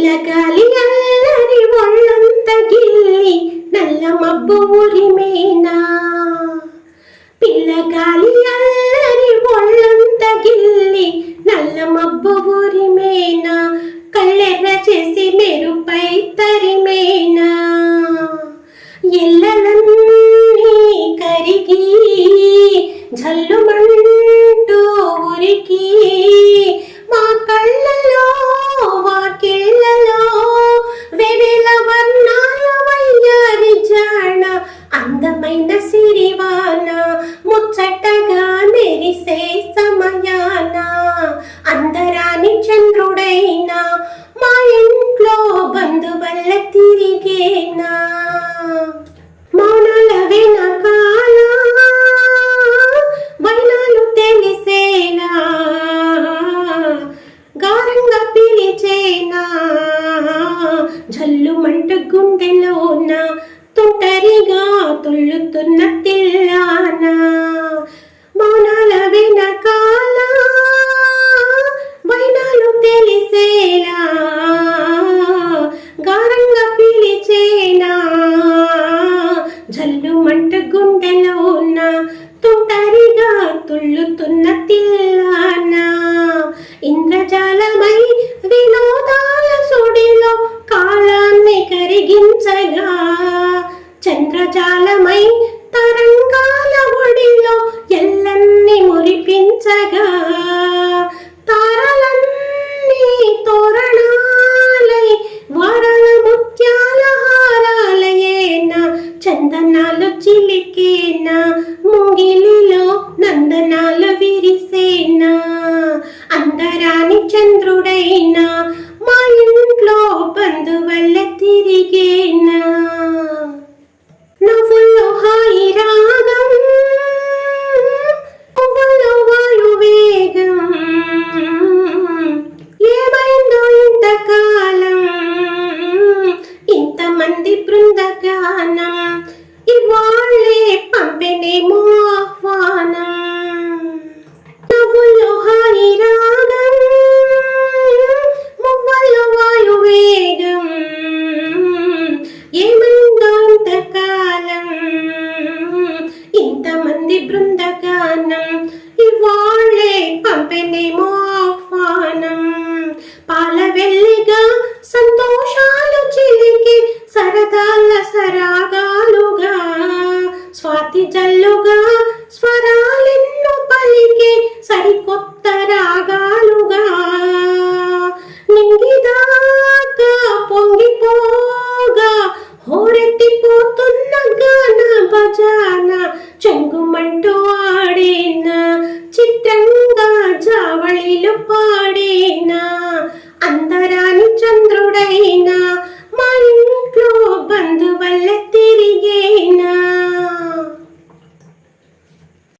పిల్లగాలి అల్లరి ఒళ్ళంత గిల్లి నల్ల మబ్బు ఉరిమేనా. పిల్లగాలి అల్లరి ఒళ్ళంత గిల్లి నల్ల మబ్బు ఉరిమేనా. కళ్ళెర్ర చేసి మెరుపై తరిమేనా. ఎల్లలన్నీ కరిగి జల్లుమంటూ ఉరికి మా కళ్ళలో వాకిళ్ళలో వెవెల వర్ణాల వయ్యారి జాణ అందమైన సిరివాన ముచ్చటగా మెరిసే సమయాన అందరాని చంద్రుడైనా మా ఇంట్లో బంధువల్ల తిరిగేనా. మౌనాల వెనకాల వైనాలు తెలిసేనా. గారంగా పిలిచేనా జల్లుమంట గుండెలోన తుంటరిగా తుళ్ళుతున్న తిల్లాన. మౌనాల వెనకాల వైనాలు తెలిసేలా గారంగా పిలిచేనా జల్లుమంట గుండెలోన తుంటరిగా తుళ్ళుతున్న తిల్లాన. ఇంద్రజాలమై వినోదాల సుడిలో కాలాన్ని కరిగించగా చంద్రజాలమై తరంగాల ఒడిలో ఎల్లన్ని మురిపించగా తారలన్నీ తోరణాలై వారాల ముత్యాల హారాలయేనా. చందనాలు చిలికేనా ముంగిలిలో నందనాలు విరిసేనా. అందరాని చంద్రుడైనా మా ఇంట్లో బంధువల్ల తిరిగేనా. నవ్వుల్లో హాయి రాగం పువ్వుల్లో వాయువేగం ఏమైందో ఇంతకాలం ఇంతమంది బృందగానం ఇవాళ్ళే పంపెనేమో ఆహ్వానం. నవ్వుల్లో హాయి రాగం పువ్వుల్లో వాయువేగం ఏమైందో ఇంతకాలం ఇంతమంది బృందగానం ఇవాళ్ళే పంపెనేమో ఆహ్వానం. పాల వెల్లిగా సంతోషాలు చిలికి సరదాల సరాగాలుగా స్వాతి జల్లుగా స్వరాలెన్నో పలికి సరికొత్త రాగాలుగా నింగిదాకా పొంగిపోగా హోరెత్తిపోతున్న గాన భజాన చెంగుమంటూ ఆడేనా చిత్రంగా జావళిలు పాడేనా.